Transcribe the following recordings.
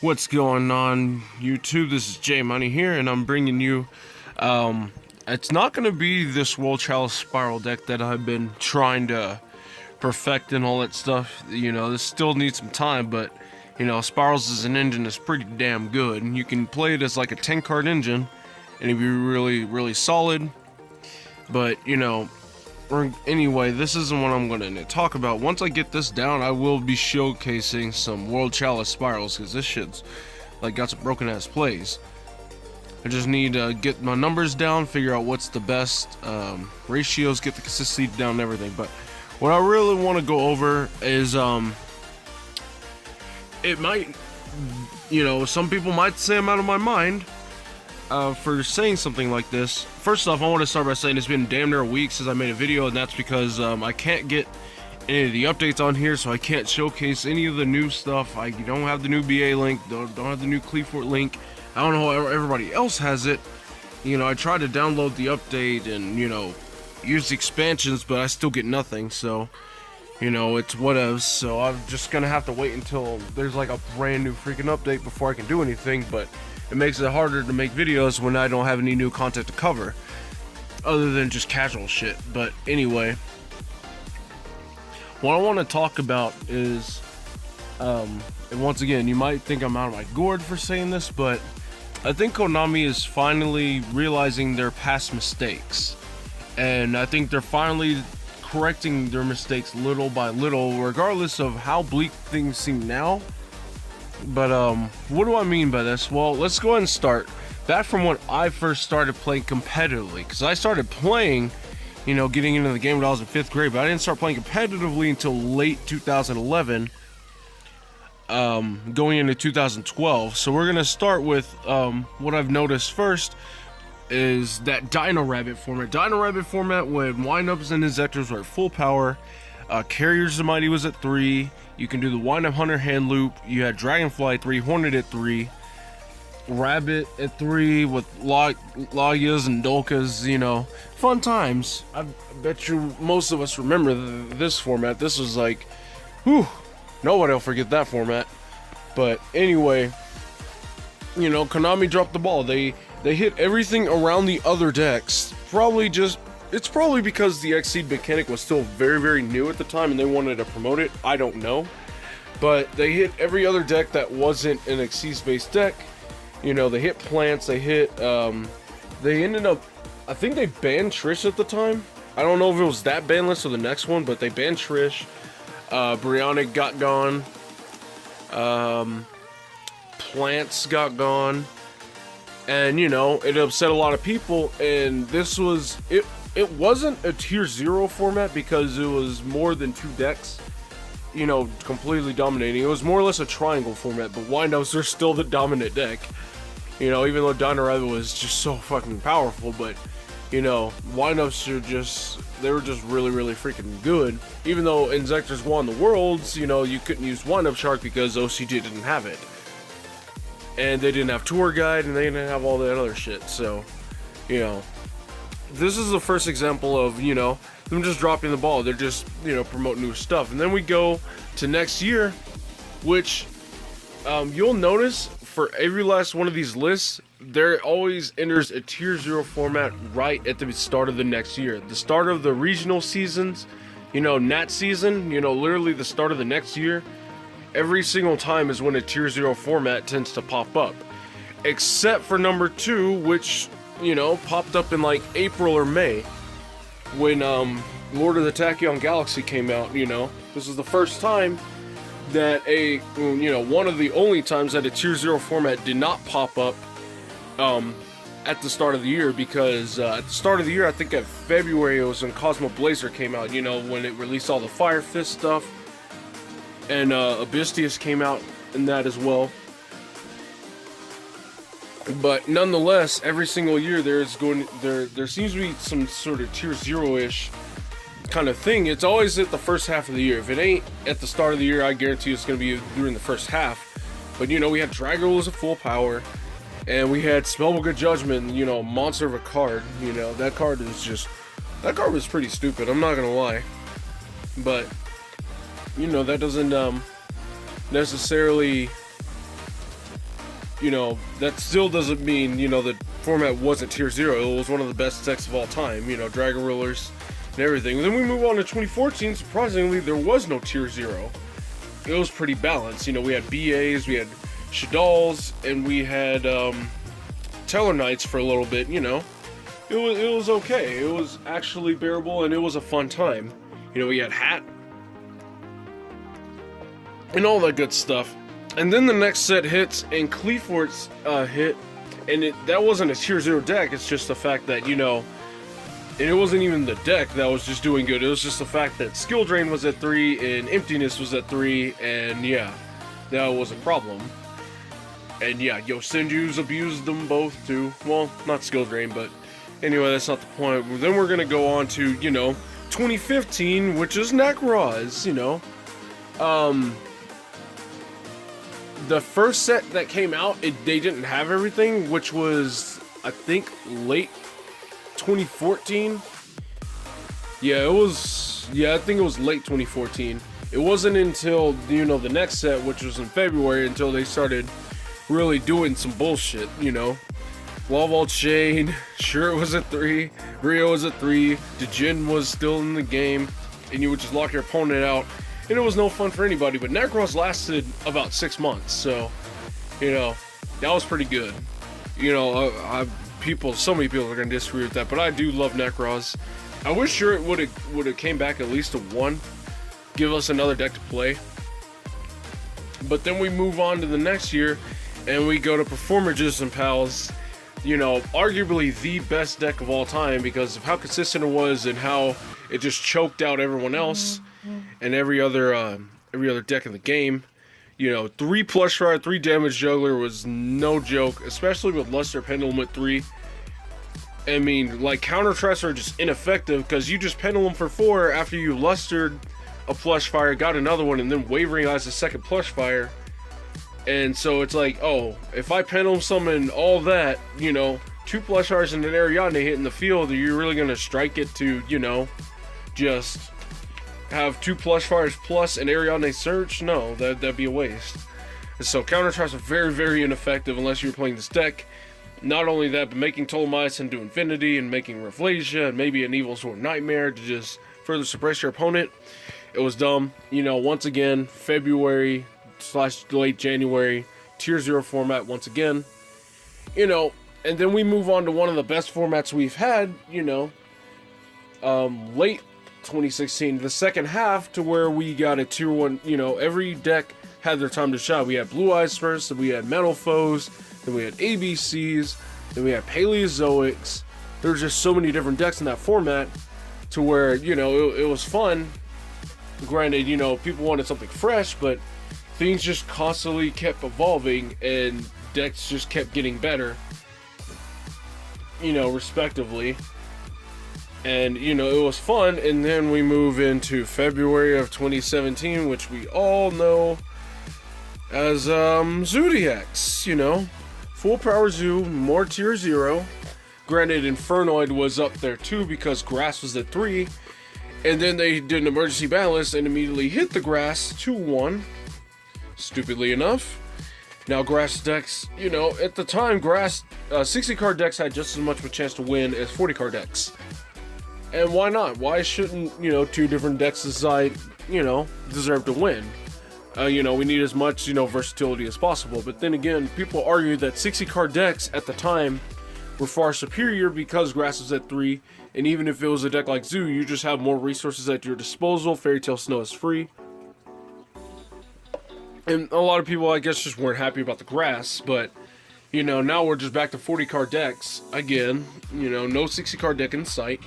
What's going on, YouTube? This is J Money here, and I'm bringing you. It's not going to be this World Chalice Spiral deck that I've been trying to perfect and all that stuff. You know, this still needs some time, but you know, Spirals as an engine is pretty damn good, and you can play it as like a 10-card engine, and it'd be really, really solid. But you know. Anyway, this isn't what I'm going to talk about. Once I get this down, I will be showcasing some World Chalice Spirals, because this shit's like got some broken ass plays. I just need to get my numbers down, figure out what's the best ratios, get the consistency down and everything. But what I really want to go over is it might, you know, some people might say I'm out of my mind for saying something like this. First off, I want to start by saying it's been damn near a week since I made a video, and that's because I can't get any of the updates on here, so I can't showcase any of the new stuff. I don't have the new BA link, don't have the new Cleafort link. I don't know how everybody else has it. You know, I tried to download the update and, you know, use the expansions, but I still get nothing, so, you know, it's whatever. So I'm just gonna have to wait until there's like a brand new freaking update before I can do anything, but it makes it harder to make videos when I don't have any new content to cover, other than just casual shit. But anyway, what I want to talk about is, and once again, you might think I'm out of my gourd for saying this, but I think Konami is finally realizing their past mistakes, and I think they're finally correcting their mistakes little by little, regardless of how bleak things seem now. But what do I mean by this? Well, let's go ahead and start back from when I first started playing competitively, because I started playing, you know, getting into the game when I was in 5th grade, but I didn't start playing competitively until late 2011, going into 2012. So we're gonna start with what I've noticed first is that Dino Rabbit format. Dino Rabbit format, when windups and injectors were at full power, Carriers of Mighty was at 3. You can do the Wind-Up Hunter hand loop. You had Dragonfly at 3, Hornet at 3, Rabbit at 3 with Lagias and Dolkas, you know. Fun times. I bet you most of us remember this format. This was like, whew, nobody will forget that format. But anyway, you know, Konami dropped the ball. They hit everything around the other decks. It's probably because the Exceed mechanic was still very, very new at the time and they wanted to promote it. I don't know. But they hit every other deck that wasn't an Exceed-based deck. You know, they hit plants, they hit, they ended up, I think they banned Trish at the time. I don't know if it was that ban list or the next one, but they banned Trish. Brionic got gone. Plants got gone. And, you know, it upset a lot of people, and this was, it wasn't a tier 0 format because it was more than 2 decks, you know, completely dominating. It was more or less a triangle format, but windups are still the dominant deck. You know, even though Dino Rabbit was just so fucking powerful, but, you know, windups they were just really, really freaking good. Even though Injectors won the Worlds, you know, you couldn't use Windup Shark because OCG didn't have it. And they didn't have Tour Guide, and they didn't have all that other shit, so, you know. This is the first example of, you know, them just dropping the ball. They're just, you know, promoting new stuff. And then we go to next year, which you'll notice for every last one of these lists, there always enters a tier 0 format right at the start of the next year. The start of the regional seasons, you know, Nat season, you know, literally the start of the next year, every single time is when a tier 0 format tends to pop up. Except for number 2, which, you know, popped up in like April or May when Lord of the Tachyon Galaxy came out. You know, this was the first time that one of the only times that a tier 0 format did not pop up at the start of the year, because at the start of the year, I think at February, it was when Cosmo Blazer came out, you know, when it released all the Fire Fist stuff, and Abystius came out in that as well. But nonetheless, every single year there seems to be some sort of tier 0-ish kind of thing. It's always at the first half of the year. If it ain't at the start of the year, I guarantee it's going to be during the first half. But, you know, we had Dragos at full power, and we had Spellbook of Judgment, you know, monster of a card. You know, that card was pretty stupid, I'm not going to lie. But, you know, that doesn't necessarily you know, that still doesn't mean, you know, the format wasn't tier 0. It was one of the best decks of all time, you know, Dragon Rulers and everything. And then we move on to 2014. Surprisingly, there was no tier 0. It was pretty balanced. You know, we had BAs, we had Shadals, and we had Teller Knights for a little bit, you know. It was okay. It was actually bearable, and it was a fun time. You know, we had Hat and all that good stuff. And then the next set hits, and Cleafort's hit, and that wasn't a tier 0 deck. It's just the fact that, you know, and it wasn't even the deck that was just doing good. It was just the fact that Skill Drain was at 3 and Emptiness was at 3, and yeah, that was a problem. And yeah, Yosenju's abused them both too. Well, not Skill Drain, but anyway, that's not the point. Then we're gonna go on to, you know, 2015, which is Necroz, you know. The first set that came out, they didn't have everything, which was, I think, late 2014. Yeah, I think it was late 2014. It wasn't until, you know, the next set, which was in February, until they started really doing some bullshit, you know. Wall Chain, sure, it was at 3. Rio was at 3. Djinn was still in the game, and you would just lock your opponent out, and it was no fun for anybody. But Necroz lasted about 6 months, so, you know, that was pretty good. You know, so many people are gonna disagree with that, but I do love Necroz. I wish sure it would have came back at least to 1, give us another deck to play. But then we move on to the next year, and we go to Performages and Pals. You know, arguably the best deck of all time because of how consistent it was and how it just choked out everyone else and every other deck in the game. You know, 3 Plush Fire, 3 Damage Juggler was no joke, especially with Luster Pendulum at 3. I mean, like, counter threats are just ineffective because you just Pendulum for 4 after you lustered a Plush Fire, got another one, and then Wavering Eyes a second Plush Fire. And so it's like, oh, if I Pendulum summon all that, you know, 2 Plush Fires and an Ariadne hit in the field, are you really going to strike it to, you know, just have 2 Plush Fires plus an Ariadne Search? No, that'd be a waste. And so counter attacks are very, very ineffective unless you're playing this deck. Not only that, but making Ptolemaeus into Infinity and making Rafflesia and maybe an Evil Sword Nightmare to just further suppress your opponent. It was dumb. You know, once again, February/late January, tier 0 format once again. You know, and then we move on to one of the best formats we've had, you know, late 2016, the second half, to where we got a tier 1, you know, every deck had their time to shine. We had Blue Eyes first, then we had Metal Foes, then we had ABCs, then we had Paleozoics. There were just so many different decks in that format to where, you know, it was fun. Granted, you know, people wanted something fresh, but things just constantly kept evolving and decks just kept getting better, you know, respectively. And, you know, it was fun. And then we move into February of 2017, which we all know as Zodiacs, you know. Full Power Zoo, more tier 0. Granted, Infernoid was up there too because Grass was at 3. And then they did an emergency balance and immediately hit the Grass 2-1. Stupidly enough. Now, Grass decks, you know, at the time, Grass 60-card decks had just as much of a chance to win as 40-card decks. And why not? Why shouldn't, you know, 2 different decks decide, you know, deserve to win? You know, we need as much, you know, versatility as possible. But then again, people argue that 60-card decks at the time were far superior because Grass was at 3. And even if it was a deck like Zoo, you just have more resources at your disposal. Fairy Tail Snow is free. And a lot of people, I guess, just weren't happy about the Grass. But, you know, now we're just back to 40-card decks. Again, you know, no 60-card deck in sight.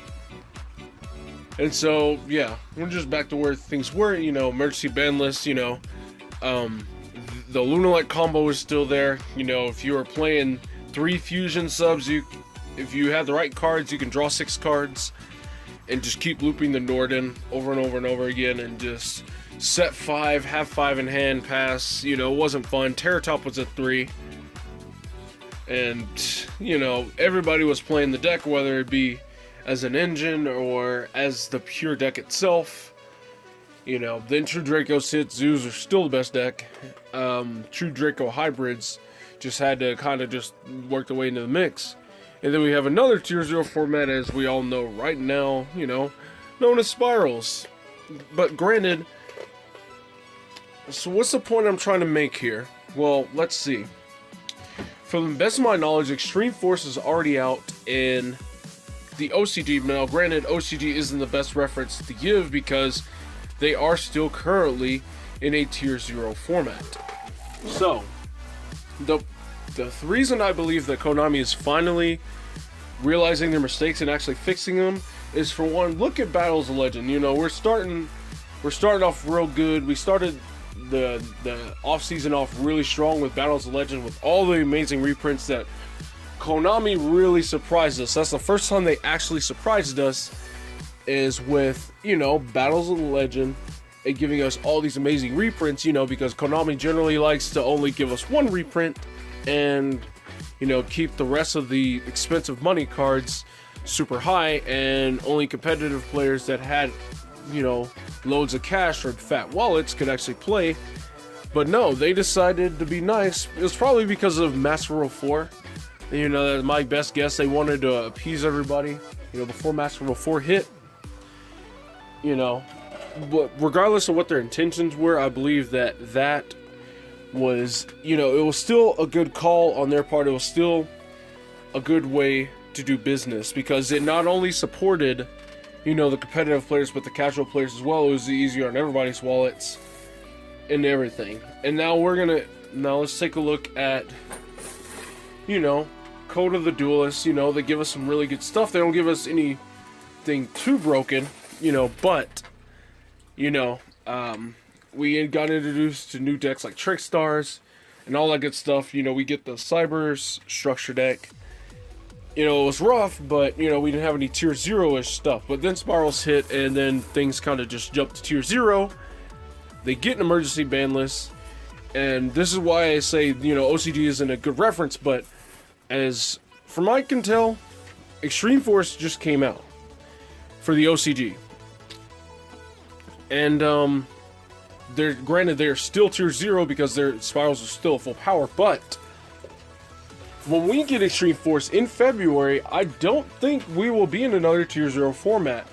And so, yeah, we're just back to where things were, you know, emergency ban list, you know, the Lunalight combo is still there. You know, if you are playing 3 fusion subs, if you have the right cards, you can draw 6 cards and just keep looping the Norden over and over and over again and just set 5, have 5 in hand, pass. You know, it wasn't fun. Terratop was at 3. And, you know, everybody was playing the deck, whether it be as an engine or as the pure deck itself. You know, then True Draco Sith Zoos are still the best deck. True Draco hybrids just had to kind of just work their way into the mix. And then we have another Tier 0 format, as we all know right now, you know, known as Spirals. But granted, so what's the point I'm trying to make here? Well, let's see. From the best of my knowledge, Extreme Force is already out in the OCG. Now, granted, OCG isn't the best reference to give because they are still currently in a Tier 0 format. So, the reason I believe that Konami is finally realizing their mistakes and actually fixing them is, for one, look at Battles of Legend. You know, we're starting off real good. We started the off-season off really strong with Battles of Legend, with all the amazing reprints that Konami really surprised us. That's the first time they actually surprised us, is with, you know, Battles of Legend and giving us all these amazing reprints, you know, because Konami generally likes to only give us one reprint and, you know, keep the rest of the expensive money cards super high, and only competitive players that had, you know, loads of cash or fat wallets could actually play. But no, they decided to be nice. It was probably because of Master Rule 4. You know, that's my best guess. They wanted to appease everybody, you know, before Master Rule 4 hit. You know, but regardless of what their intentions were, I believe that was, you know, it was still a good call on their part. It was still a good way to do business, because it not only supported, you know, the competitive players, but the casual players as well. It was easier on everybody's wallets and everything. And now let's take a look at, you know, Code of the Duelist. You know, they give us some really good stuff. They don't give us anything too broken, you know, but, you know, we got introduced to new decks like Trick Stars and all that good stuff. You know, we get the Cyber's structure deck. You know, it was rough, but, you know, we didn't have any Tier 0-ish stuff. But then Spirals hit, and then things kind of just jumped to Tier 0. They get an emergency ban list, and this is why I say, you know, OCG isn't a good reference, but as from I can tell, Extreme Force just came out for the OCG. And, they're still Tier 0 because their Spirals are still full power, but when we get Extreme Force in February, I don't think we will be in another Tier 0 format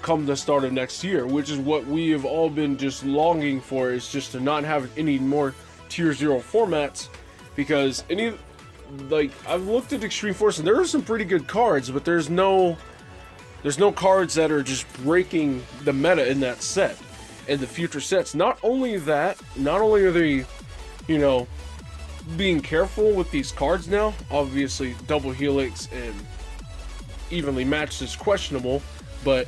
come the start of next year, which is what we have all been just longing for, is just to not have any more Tier 0 formats, because I've looked at Extreme Force and there are some pretty good cards, but there's no cards that are just breaking the meta in that set and the future sets. Not only are they, you know, being careful with these cards now. Obviously, Double Helix and Evenly Matched is questionable, but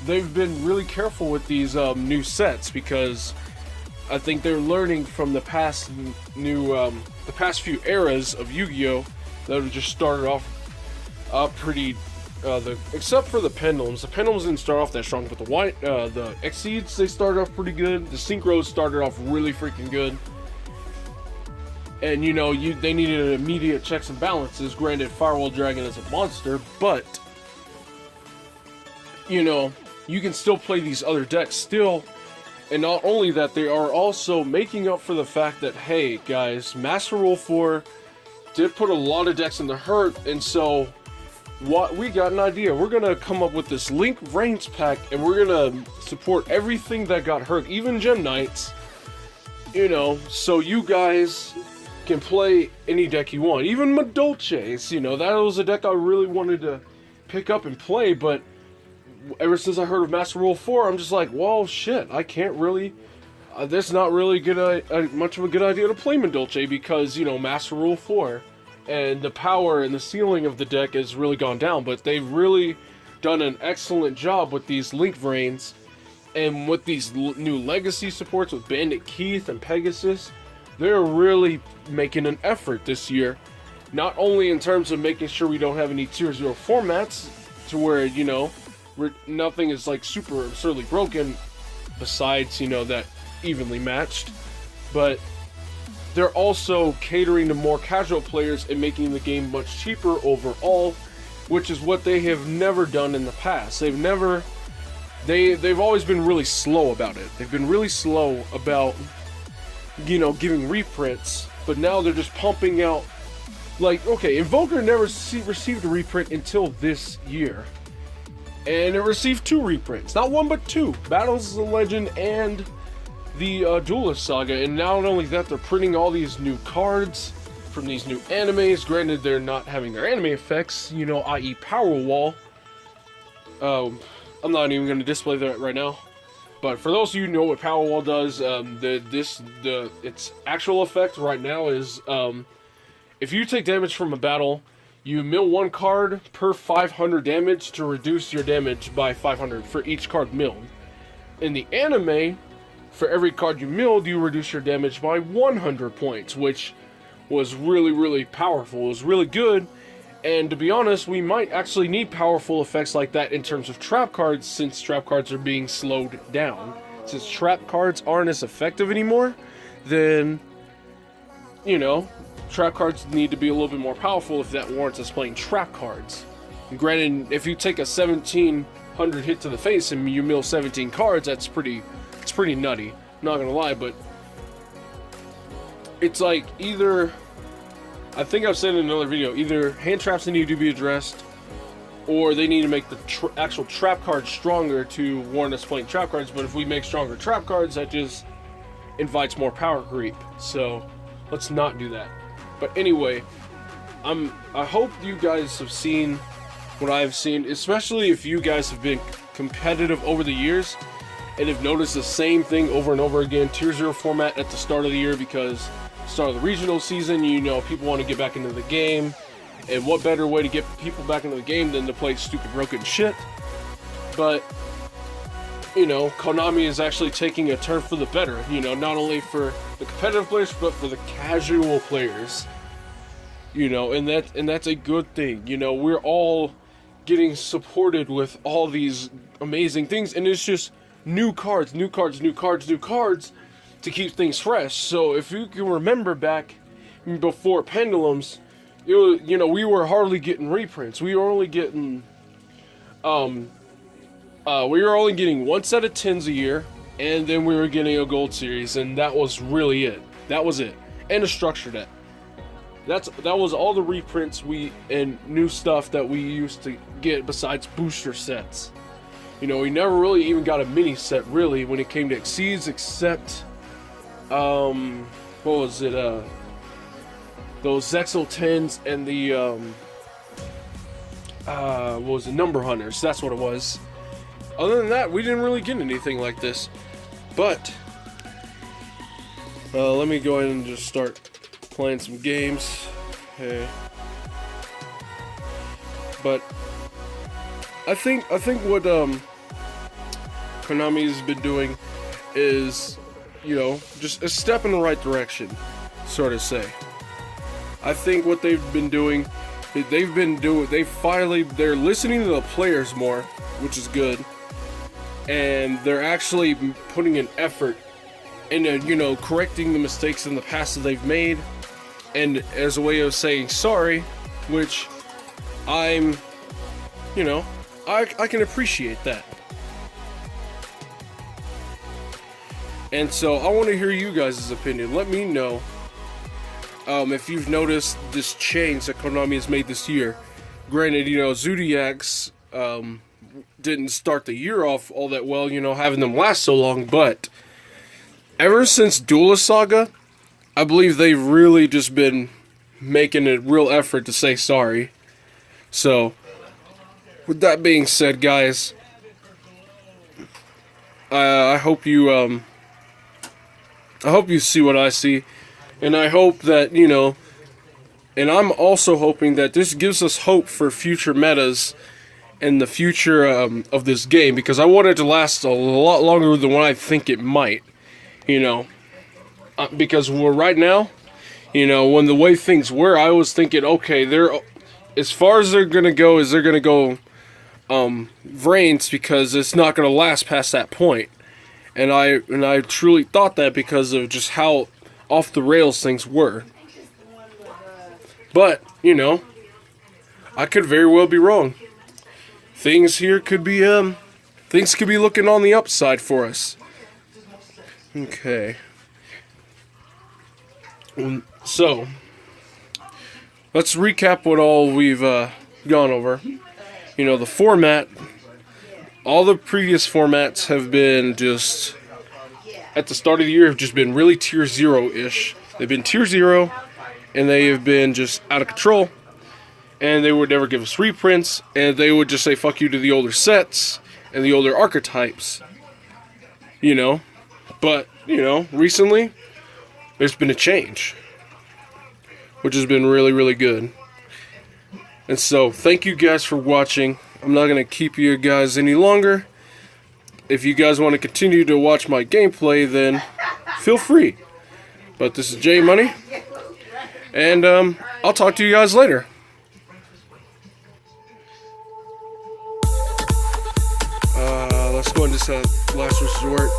they've been really careful with these new sets, because I think they're learning from the past few eras of Yu-Gi-Oh! That have just started off pretty. Except for the Pendulums. The Pendulums didn't start off that strong, but the Exceeds, they started off pretty good. The Synchros started off really freaking good. And, you know, they needed immediate checks and balances. Granted, Firewall Dragon is a monster, but, you know, you can still play these other decks still. And not only that, they are also making up for the fact that, hey, guys, Master Rule 4 did put a lot of decks in the hurt, and so we got an idea. We're going to come up with this Link Reigns pack, and we're going to support everything that got hurt, even Gem Knights, you know, so you guys can play any deck you want. Even Madolches, you know, that was a deck I really wanted to pick up and play, but ever since I heard of Master Rule 4, I'm just like, well, shit, I can't really, that's not really much of a good idea to play Madolche, because, you know, Master Rule 4, and the power and the ceiling of the deck has really gone down. But they've really done an excellent job with these Link Reigns, and with these new legacy supports with Bandit Keith and Pegasus. They're really making an effort this year, not only in terms of making sure we don't have any Tier 0 formats to where, you know, nothing is like super absurdly broken besides, you know, that Evenly Matched, but they're also catering to more casual players and making the game much cheaper overall, which is what they have never done in the past. They've always been really slow about it. They've been really slow about, you know, giving reprints but now they're just pumping out. Like, okay, Invoker never received a reprint until this year. And it received 2 reprints. Not 1, but 2. Battles of the Legend and the Duelist Saga. And not only that, they're printing all these new cards from these new animes. Granted, they're not having their anime effects, you know, i.e. Power Wall. I'm not even going to display that right now. But for those of you who know what Power Wall does, its actual effect right now is, if you take damage from a battle, you mill 1 card per 500 damage to reduce your damage by 500 for each card milled. In the anime, for every card you milled, you reduce your damage by 100 points, which was really, really powerful. It was really good, and to be honest, we might actually need powerful effects like that in terms of trap cards, since trap cards are being slowed down. Since trap cards aren't as effective anymore, then, you know, trap cards need to be a little bit more powerful if that warrants us playing trap cards. And granted, if you take a 1700 hit to the face and you mill 17 cards, it's pretty nutty. Not gonna lie, but it's like either, I think I've said in another video, either hand traps need to be addressed, or they need to make the actual trap cards stronger to warrant us playing trap cards. But if we make stronger trap cards, that just invites more power creep. So let's not do that. But anyway, I hope you guys have seen what I've seen, especially if you guys have been competitive over the years and have noticed the same thing over and over again. Tier 0 format at the start of the year, because start of the regional season, you know, people want to get back into the game, and what better way to get people back into the game than to play stupid broken shit. But, you know, Konami is actually taking a turn for the better, you know, not only for the competitive players, but for the casual players, you know, and that's a good thing. You know, we're all getting supported with all these amazing things, and it's just new cards to keep things fresh. So if you can remember back before Pendulums, it was, you know, we were hardly getting reprints. We were only getting one set of 10s a year, and then we were getting a gold series, and that was really it. That was it. And a structure deck. That was all the reprints and new stuff that we used to get besides booster sets. You know, we never really even got a mini set really when it came to Exceeds, except what was it? Those Zexal 10s and the what was it? Number Hunters. That's what it was. Other than that, we didn't really get anything like this. But let me go ahead and just start playing some games. Okay. But I think what Konami's been doing is, you know, just a step in the right direction, sort of say. I think what they've been doing, they're listening to the players more, which is good, and they're actually putting an effort into, you know, correcting the mistakes in the past that they've made, and as a way of saying sorry, which I'm, you know, I can appreciate that. And so I want to hear you guys' opinion. Let me know if you've noticed this change that Konami has made this year. Granted, you know, Zodiacs didn't start the year off all that well, you know, having them last so long, but ever since Duelist Saga, I believe they've really just been making a real effort to say sorry. So, with that being said, guys, I hope you see what I see, and I hope that, you know, and I'm also hoping that this gives us hope for future metas and the future of this game, because I want it to last a lot longer than what I think it might, you know, because we're right now, you know, when the way things were, I was thinking, okay, they're, as far as they're gonna go, is they're gonna go Vrains, because it's not gonna last past that point. And I truly thought that because of just how off the rails things were. But, you know, I could very well be wrong. Things here could be looking on the upside for us. Okay. So, let's recap what all we've gone over. You know, the format, all the previous formats have been just, at the start of the year, have just been really tier 0-ish. They've been tier 0, and they have been just out of control. And they would never give us reprints, and they would just say fuck you to the older sets and the older archetypes. You know? But, you know, recently, there's been a change, which has been really, really good. And so, thank you guys for watching. I'm not going to keep you guys any longer. If you guys want to continue to watch my gameplay, then feel free. But this is J Money, and I'll talk to you guys later. Let's go into last resort.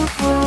Bye.